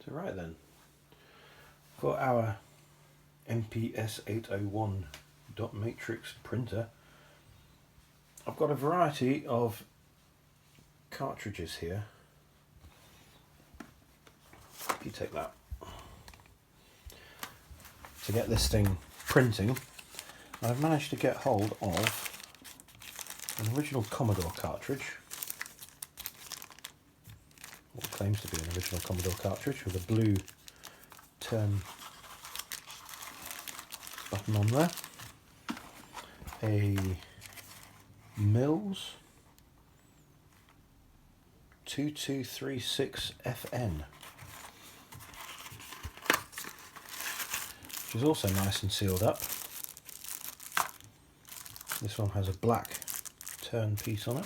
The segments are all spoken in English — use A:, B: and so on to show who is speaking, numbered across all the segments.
A: So right then, for our MPS 801 dot matrix printer, I've got a variety of cartridges here. If you take that, to get this thing printing, I've managed to get hold of an original Commodore cartridge, what claims to be an original Commodore cartridge, with a blue turn button on there, a Mills 2236 FN, which is also nice and sealed up. This one has a black turn piece on it.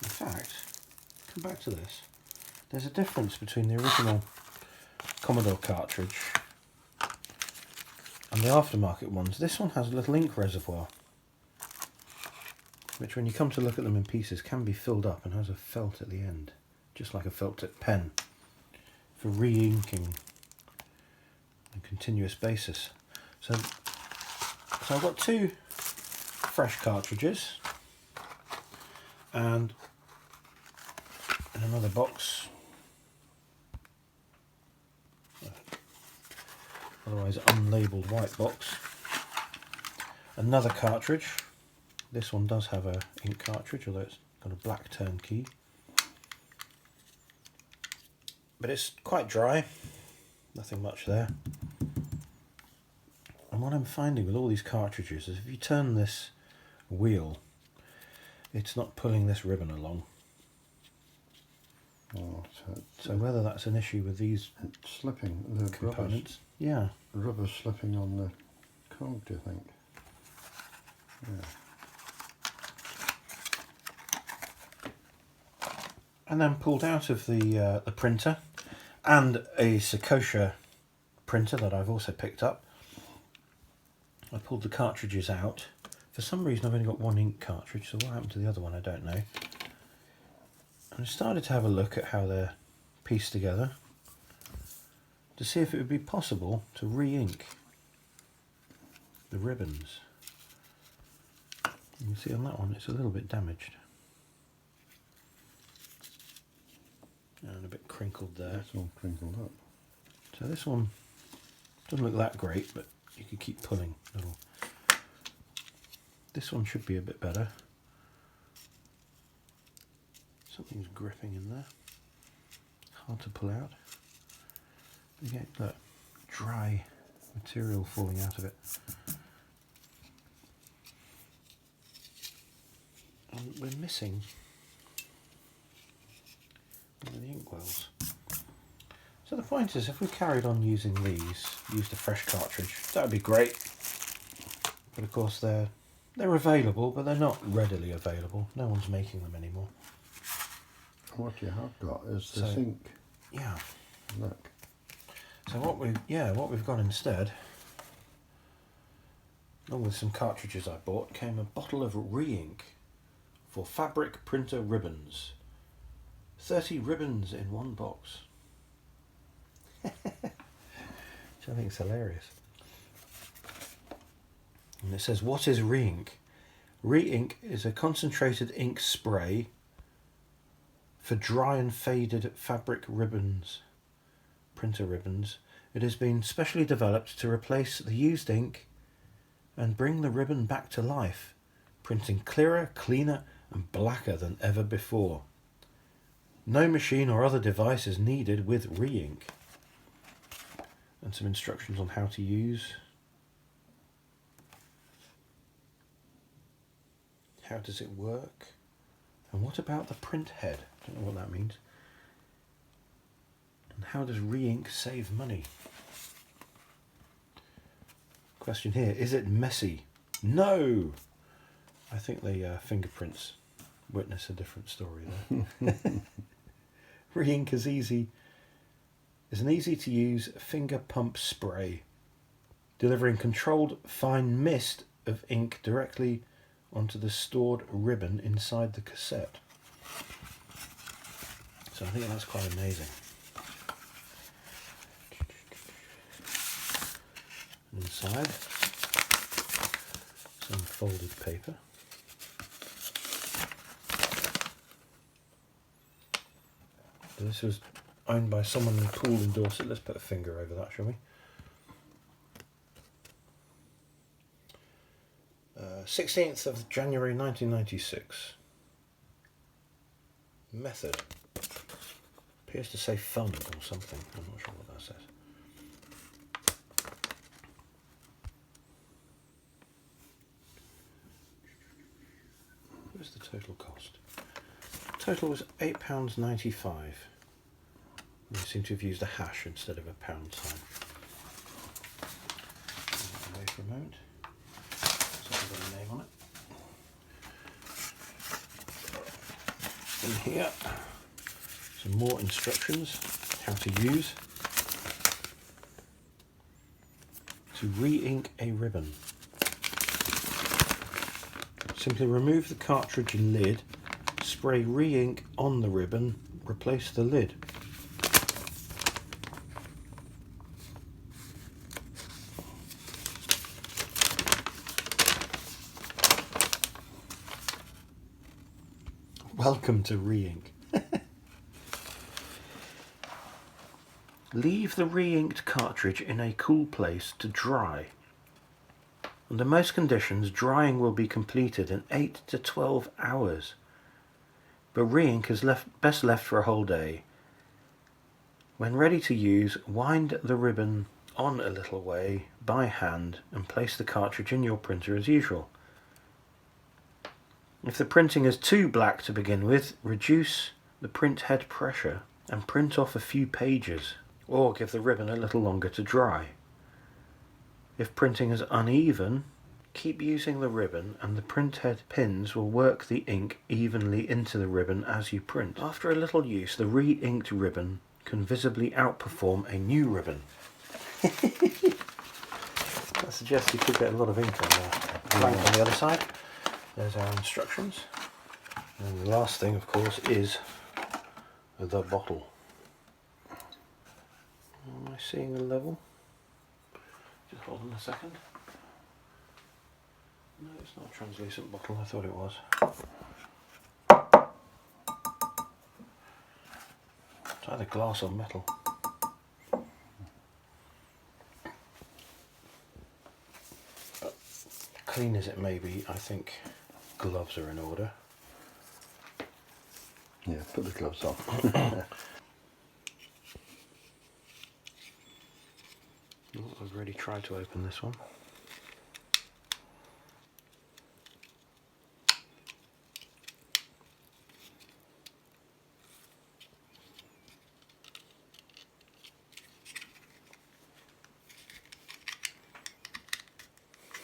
A: In fact, come back to this. There's a difference between the original Commodore cartridge and the aftermarket ones. This one has a little ink reservoir, which when you come to look at them in pieces can be filled up, and has a felt at the end, just like a felt tip pen, for re-inking on a continuous basis. So I've got two fresh cartridges, and in another box, otherwise unlabelled white box, another cartridge. This one does have a ink cartridge, although it's got a black turn key, but it's quite dry, nothing much there. And what I'm finding with all these cartridges is if you turn this wheel, it's not pulling this ribbon along.
B: Oh,
A: so whether that's an issue with these
B: slipping, the
A: components, yeah,
B: rubber slipping on the cog, do you think? Yeah.
A: And then pulled out of the printer, and a Sakosha printer that I've also picked up. I pulled the cartridges out. For some reason I've only got one ink cartridge, so what happened to the other one I don't know. And I started to have a look at how they're pieced together to see if it would be possible to re-ink the ribbons. You can see on that one it's a little bit damaged and a bit crinkled there.
B: It's all crinkled up.
A: So this one doesn't look that great, but you can keep pulling. This one should be a bit better. Something's gripping in there. Hard to pull out. You get that dry material falling out of it. And we're missing one of the ink wells. So the point is, if we carried on using these, used a fresh cartridge, that would be great. But of course they're available, but they're not readily available. No one's making them anymore.
B: What you have got is this ink.
A: Yeah.
B: Look.
A: So what we've got instead, along with some cartridges I bought, came a bottle of re-ink for fabric printer ribbons. 30 ribbons in one box. Which I think is hilarious. And it says, what is re-ink? Re-ink is a concentrated ink spray for dry and faded fabric ribbons, printer ribbons. It has been specially developed to replace the used ink and bring the ribbon back to life, printing clearer, cleaner and blacker than ever before. No machine or other device is needed with re-ink. And some instructions on how to use. How does it work? And what about the print head? I don't know what that means. And how does re-ink save money? Question here, is it messy? No! I think the fingerprints witness a different story there. Re-ink is an easy to use finger pump spray, delivering controlled fine mist of ink directly onto the stored ribbon inside the cassette. So I think that's quite amazing. Inside, some folded paper. This was owned by someone in Poole in Dorset. Let's put a finger over that, shall we? 16th of January 1996. Method. Appears to say fund or something. I'm not sure what that says. What's the total cost? Total was £8.95. They seem to have used a hash instead of a pound sign. Away for a moment. So I've got a name on it. In here, some more instructions how to use to re-ink a ribbon. Simply remove the cartridge and lid, spray re-ink on the ribbon, replace the lid. Welcome to re-ink. Leave the re-inked cartridge in a cool place to dry. Under most conditions, drying will be completed in 8 to 12 hours, but re-ink is best left for a whole day. When ready to use, wind the ribbon on a little way by hand and place the cartridge in your printer as usual. If the printing is too black to begin with, reduce the print head pressure and print off a few pages, or give the ribbon a little longer to dry. If printing is uneven, keep using the ribbon and the print head pins will work the ink evenly into the ribbon as you print. After a little use, the re-inked ribbon can visibly outperform a new ribbon. That suggests you could get a lot of ink on there. Blank on the other side. There's our instructions. And the last thing, of course, is the bottle. Am I seeing a level? Just hold on a second. No, it's not a translucent bottle, I thought it was. It's either glass or metal. But clean as it may be, I think gloves are in order.
B: Yeah, put the gloves on.
A: I've already tried to open this one.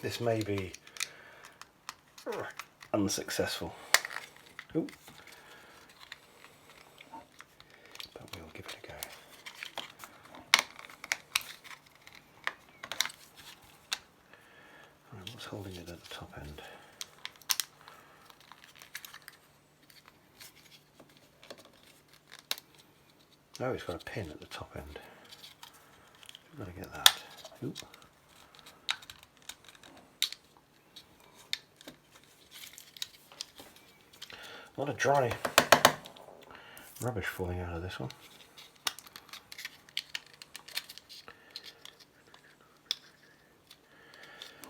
A: This may be unsuccessful. Ooh. But we'll give it a go. Right, what's holding it at the top end? Oh, it's got a pin at the top end. We've got to get that. Ooh. A lot of dry rubbish falling out of this one.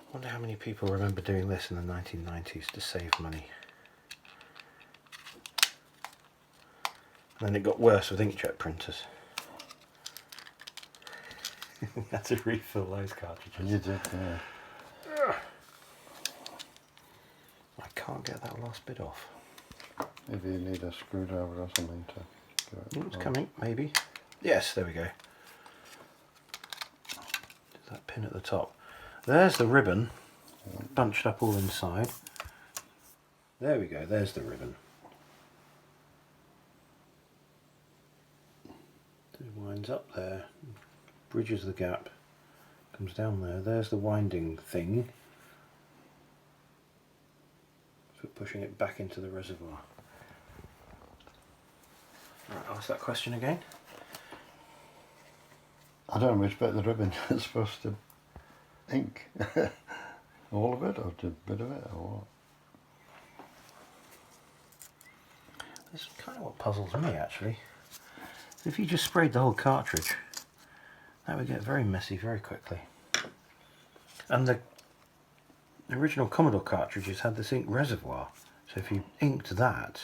A: I wonder how many people remember doing this in the 1990s to save money. And then it got worse with inkjet printers. We had to refill those cartridges.
B: You did, yeah.
A: I can't get that last bit off.
B: Maybe you need a screwdriver or something to do it.
A: It's coming, maybe. Yes, there we go. That pin at the top. There's the ribbon, bunched up all inside. There we go, there's the ribbon. It winds up there, bridges the gap, comes down there. There's the winding thing for pushing it back into the reservoir. Right, ask that question again.
B: I don't know which bit of the ribbon is supposed to ink. All of it, or a bit of it, or what?
A: This is kind of what puzzles me, actually. If you just sprayed the whole cartridge, that would get very messy very quickly. And the original Commodore cartridges had this ink reservoir, so if you inked that,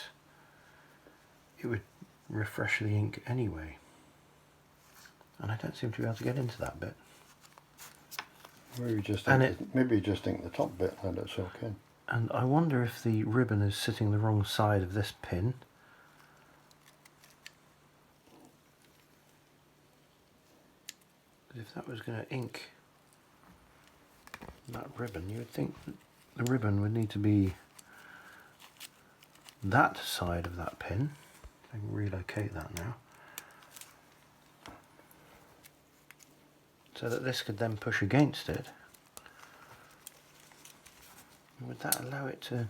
A: it would refresh the ink anyway. And I don't seem to be able to get into that bit.
B: Maybe just
A: And
B: ink maybe just ink the top bit, let it soak in.
A: And I wonder if the ribbon is sitting the wrong side of this pin. Because if that was going to ink that ribbon, you would think that the ribbon would need to be that side of that pin. I can relocate that now. So that this could then push against it. Would that allow it to...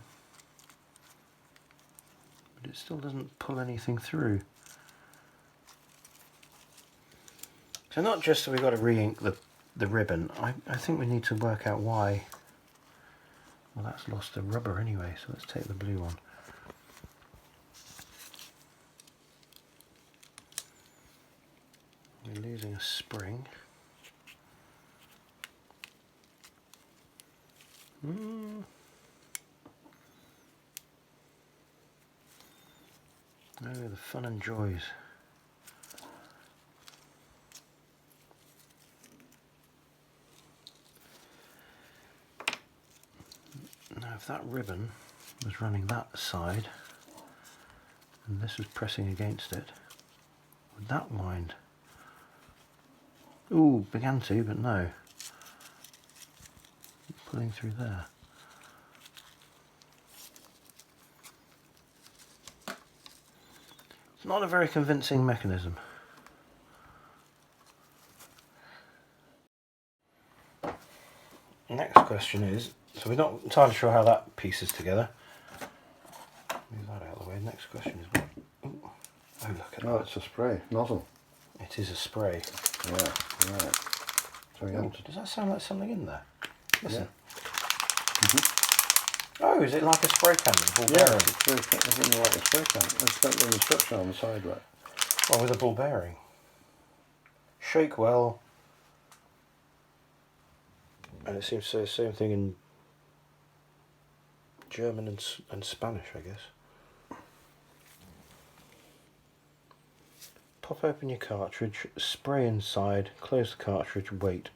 A: But it still doesn't pull anything through. So not just that we've got to re-ink the ribbon, I think we need to work out why... Well, that's lost the rubber anyway, so let's take the blue one. We're losing a spring. Oh, the fun and joys. Now if that ribbon was running that side and this was pressing against it, would that wind? Ooh, began to, but no. It's pulling through there. It's not a very convincing mechanism. Next question is, so we're not entirely sure how that pieces together. Move that out of the way. Next question is, oh look at that.
B: Oh, it's a spray nozzle.
A: It is a spray.
B: Yeah, right. So you have to...
A: Does that sound like something in there? Listen.
B: Yeah.
A: Oh, is it like a spray can with a ball
B: Yeah,
A: bearing?
B: it's a spray can. I think like a spray can. It's got the instruction on the side, right?
A: Well, with a ball bearing. Shake well. And it seems to say the same thing in German and Spanish, I guess. Pop open your cartridge, spray inside, close the cartridge, wait.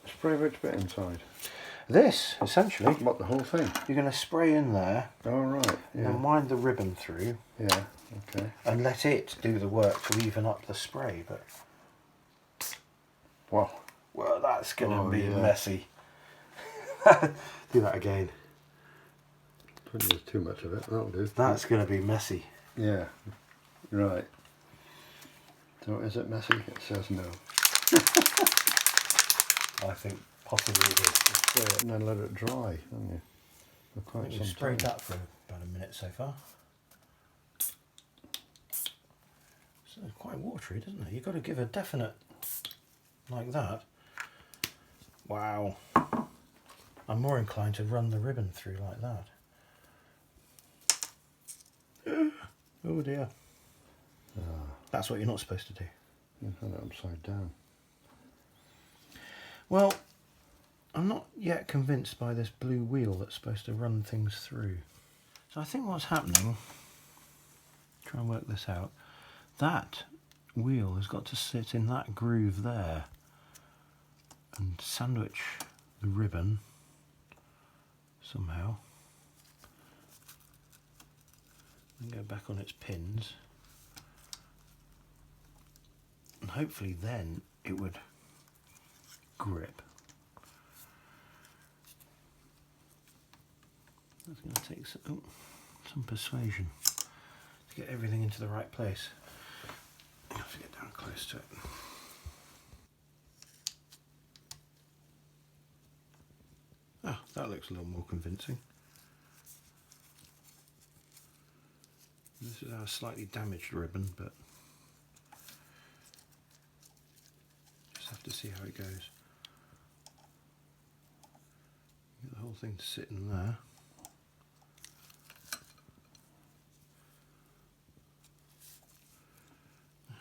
B: Spray which bit inside?
A: This, essentially.
B: What, the whole thing?
A: You're going to spray in there,
B: Oh, right. Yeah.
A: and wind the ribbon through,
B: Yeah, okay.
A: and let it do the work to even up the spray. But
B: Wow.
A: well, that's going to be
B: yeah.
A: messy. Do that again.
B: Don't use too much of it, that'll do.
A: That's going to be messy.
B: Yeah, right. So is it messy? It says no.
A: I think possibly it is.
B: Spray it and then let it dry, haven't you? For
A: I
B: quite
A: think we've
B: some
A: sprayed
B: time.
A: that for about a minute so far. So it's quite watery, doesn't it? You've got to give a definite, like that. Wow. I'm more inclined to run the ribbon through like that. Oh dear. That's what you're not supposed to do.
B: You had it upside down.
A: Well, I'm not yet convinced by this blue wheel that's supposed to run things through. So I think what's happening, try and work this out, that wheel has got to sit in that groove there and sandwich the ribbon somehow. And go back on its pins. And hopefully then it would grip. That's going to take some persuasion to get everything into the right place. I have to get down close to it. Oh, that looks a little more convincing. This This is our slightly damaged ribbon, but just have to see how it goes. Get the whole thing to sit in there.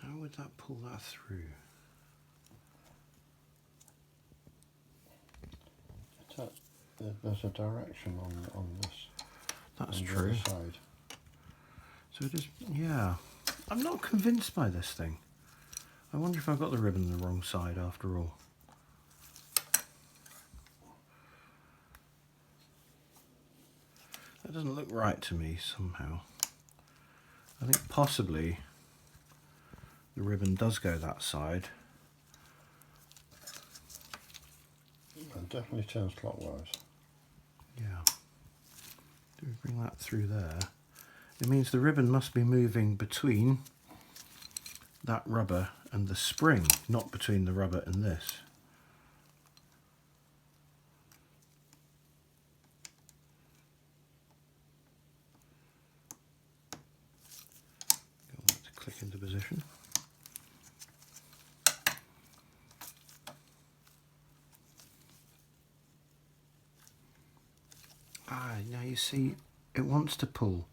A: How would that pull that through?
B: There's a direction on this.
A: That's
B: on the
A: true.
B: other side.
A: So it is, yeah. I'm not convinced by this thing. I wonder if I've got the ribbon the wrong side after all. That doesn't look right to me somehow. I think possibly the ribbon does go that side.
B: It definitely turns clockwise.
A: Yeah. Do we bring that through there? It means the ribbon must be moving between that rubber and the spring, not between the rubber and this. Get that to click into position. Ah, now you see, it wants to pull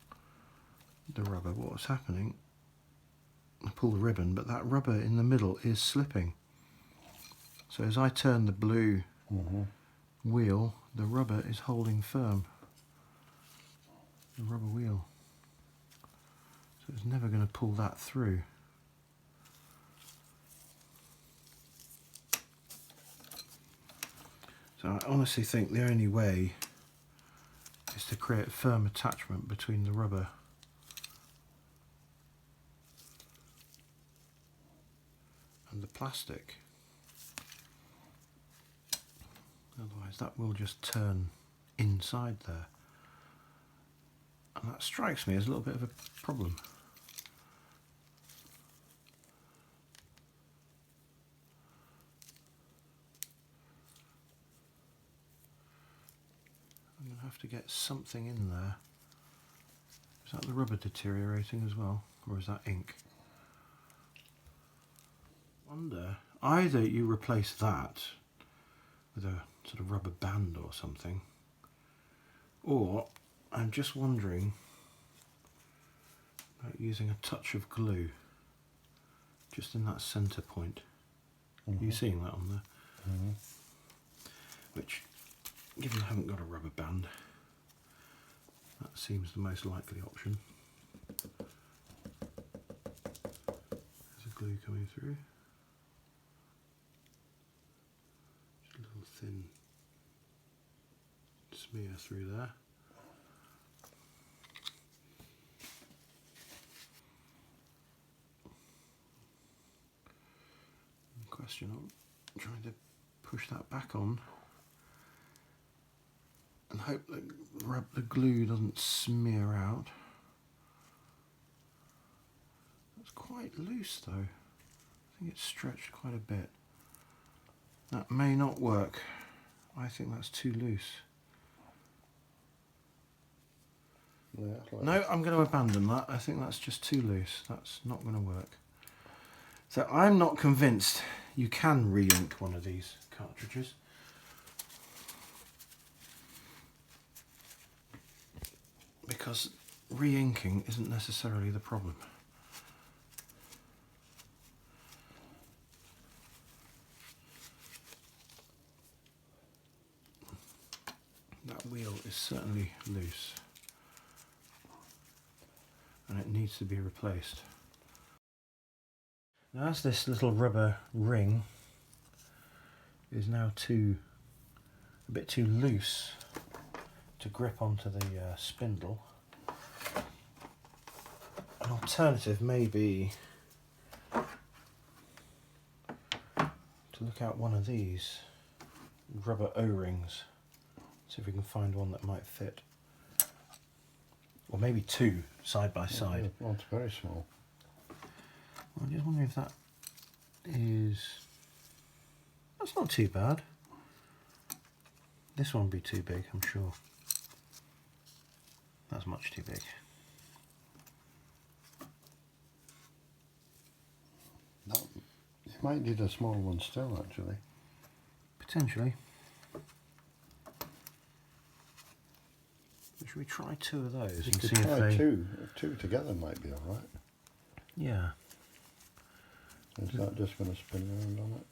A: the rubber. What's happening? I pull the ribbon, but that rubber in the middle is slipping. So as I turn the blue wheel, the rubber is holding firm. The rubber wheel. So it's never going to pull that through. So I honestly think the only way is to create firm attachment between the rubber and the plastic. Otherwise that will just turn inside there. And that strikes me as a little bit of a problem. I'm going to have to get something in there. Is that the rubber deteriorating as well? Or is that ink? I wonder, either you replace that with a sort of rubber band or something, or I'm just wondering about using a touch of glue just in that centre point. Are you seeing that on there? Which, given I haven't got a rubber band, that seems the most likely option. There's a glue coming through. Just a little thin smear through there. Question, I'm trying to push that back on and hope that the glue doesn't smear out. That's quite loose though. I think it's stretched quite a bit. That may not work. I think that's too loose.
B: Yeah, like
A: No, I'm going to abandon that. I think that's just too loose. That's not going to work. So I'm not convinced you can re-ink one of these cartridges. Because re-inking isn't necessarily the problem. That wheel is certainly loose and it needs to be replaced. Now as this little rubber ring is now a bit too loose to grip onto the spindle, an alternative may be to look out one of these rubber O-rings, see if we can find one that might fit, or maybe two side by side.
B: One's very small.
A: I'm just wondering if that is... That's not too bad. This one would be too big, I'm sure. That's much too big.
B: Might need a small one still, actually.
A: Potentially. Should we try 2 of those
B: You
A: and
B: could
A: see if
B: try
A: they...
B: two together might be alright.
A: Yeah.
B: Is that just going to spin around on it?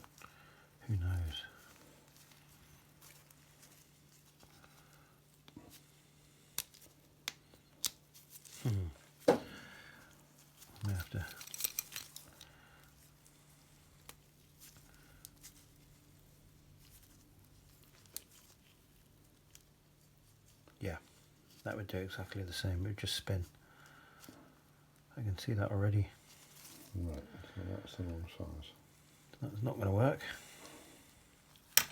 A: Who knows? I have to... Yeah, that would do exactly the same. It would just spin. I can see that already.
B: Right, so that's the wrong size.
A: That's not going to work. So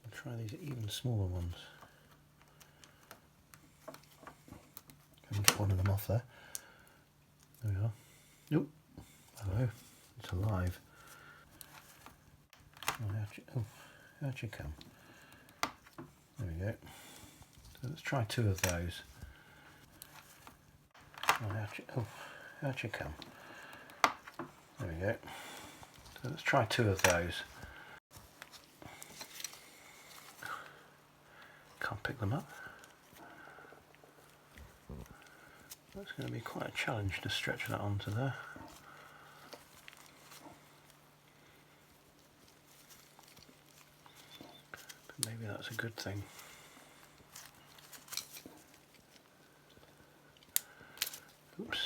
A: we'll try these even smaller ones. Just one of them off there. There we are. Nope. Hello. It's alive. Oh, how'd you come? There we go. So let's try 2 of those. How'd you come? There we go. So let's try 2 of those. Can't pick them up. That's going to be quite a challenge to stretch that onto there. But maybe that's a good thing. Oops.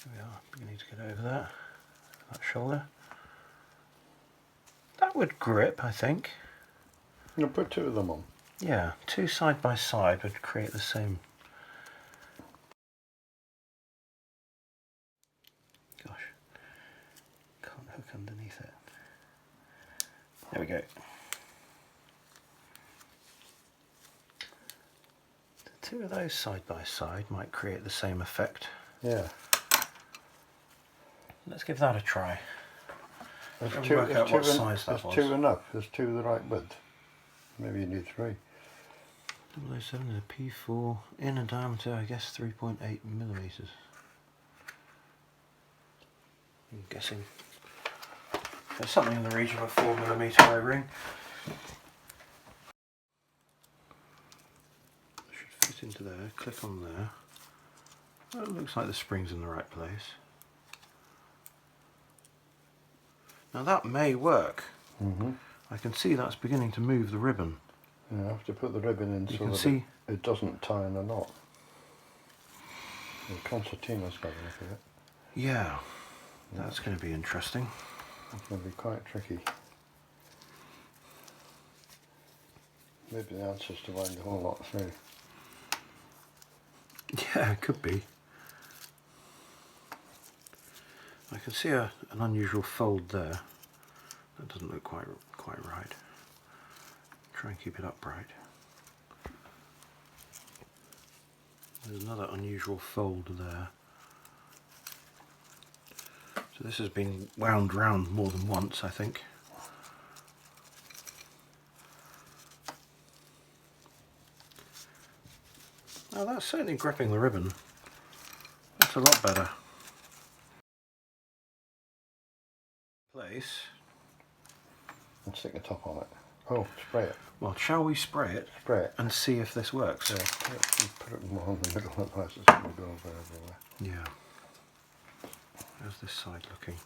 A: There we are, beginning to get over that shoulder. That would grip, I think.
B: You'll put 2 of them on.
A: Yeah, 2 side by side would create the same. Gosh, can't hook underneath it. There we go. The 2 of those side by side might create the same effect.
B: Yeah.
A: Let's give that a try.
B: There's
A: Work out what size that was.
B: 2 enough. There's 2 the right width. Maybe you need 3.
A: 007 is a P4, inner diameter, I guess 3.8 millimeters. I'm guessing there's something in the region of a 4 millimeter O-ring. Should fit into there. Click on there. Well, it looks like the spring's in the right place. Now that may work. I can see that's beginning to move the ribbon.
B: Yeah, I have to put the ribbon in
A: You
B: so
A: can
B: that
A: see
B: it doesn't tie in a knot. The concertina's got a look at it.
A: Yeah, that's going to be interesting.
B: It's going to be quite tricky. Maybe the answer is to wind the whole lot through.
A: Yeah, it could be. I can see an unusual fold there. That doesn't look quite right. Try and keep it upright. There's another unusual fold there. So this has been wound round more than once, I think. Oh, that's certainly gripping the ribbon. That's a lot better. Place.
B: And stick the top on it. Oh, spray it.
A: Well, shall we spray it?
B: Spray it.
A: And see if this works.
B: Yeah, you put it more in the middle, otherwise it's going to go over everywhere.
A: Yeah. How's this side looking?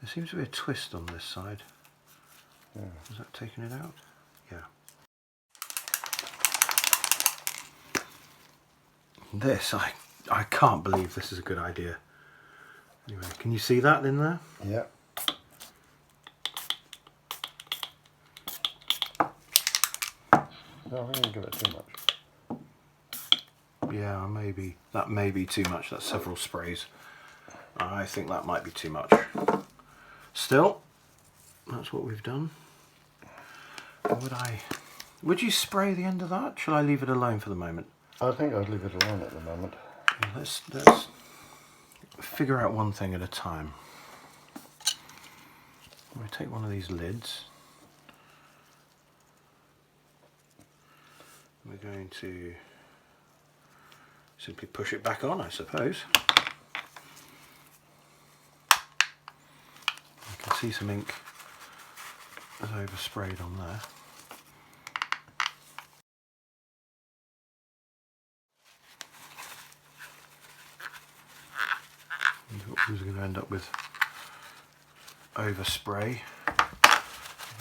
A: There seems to be a twist on this side.
B: Yeah.
A: Is that taking it out? Yeah. This, I can't believe this is a good idea. Anyway, can you see that in there?
B: Yeah. No, we didn't give it too much.
A: Yeah, maybe. That may be too much. That's several sprays. I think that might be too much. Still, that's what we've done. Would you spray the end of that? Shall I leave it alone for the moment?
B: I think I'd leave it alone at the moment.
A: Yeah, let's figure out one thing at a time. We take one of these lids. We're going to simply push it back on, I suppose. You can see some ink has oversprayed on there. We're going to end up with overspray. I've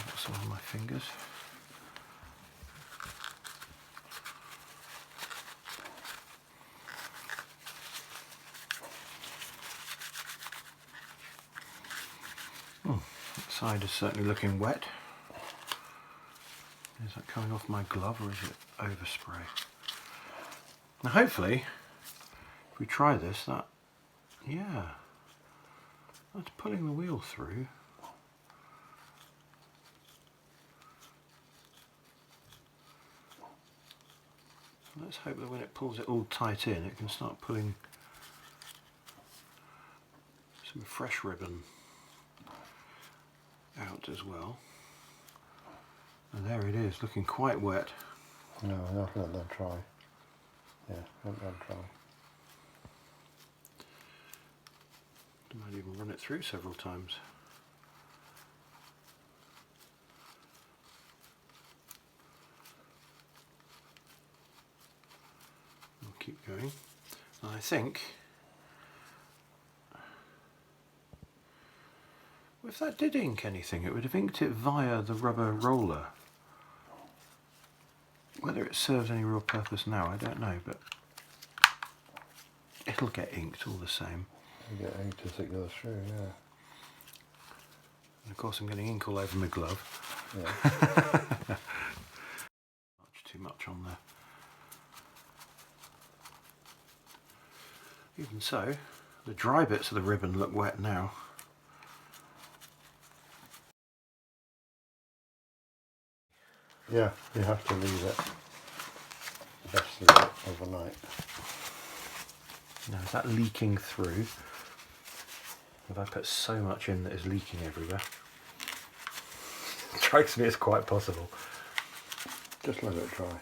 A: got some on my fingers. That side is certainly looking wet. Is that coming off my glove or is it overspray? Now hopefully, if we try this, yeah, that's pulling the wheel through. So let's hope that when it pulls it all tight in, it can start pulling some fresh ribbon out as well. And there it is, looking quite wet.
B: No, not let that dry. Yeah, let that dry.
A: I might even run it through several times. We'll keep going. And I think if that did ink anything, it would have inked it via the rubber roller. Whether it serves any real purpose now, I don't know, but it'll get inked all the same.
B: You get ink as it goes through, yeah.
A: And of course I'm getting ink all over my glove.
B: Yeah.
A: Too much on there. Even so, the dry bits of the ribbon look wet now.
B: Yeah, you have to leave it the best of it overnight.
A: Now is that leaking through? Have I put so much in that it's leaking everywhere? It strikes me as quite possible.
B: Just let it dry.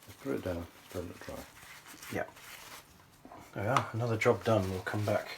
B: Just put it down, let it dry.
A: Yeah. There we are, another job done. We'll come back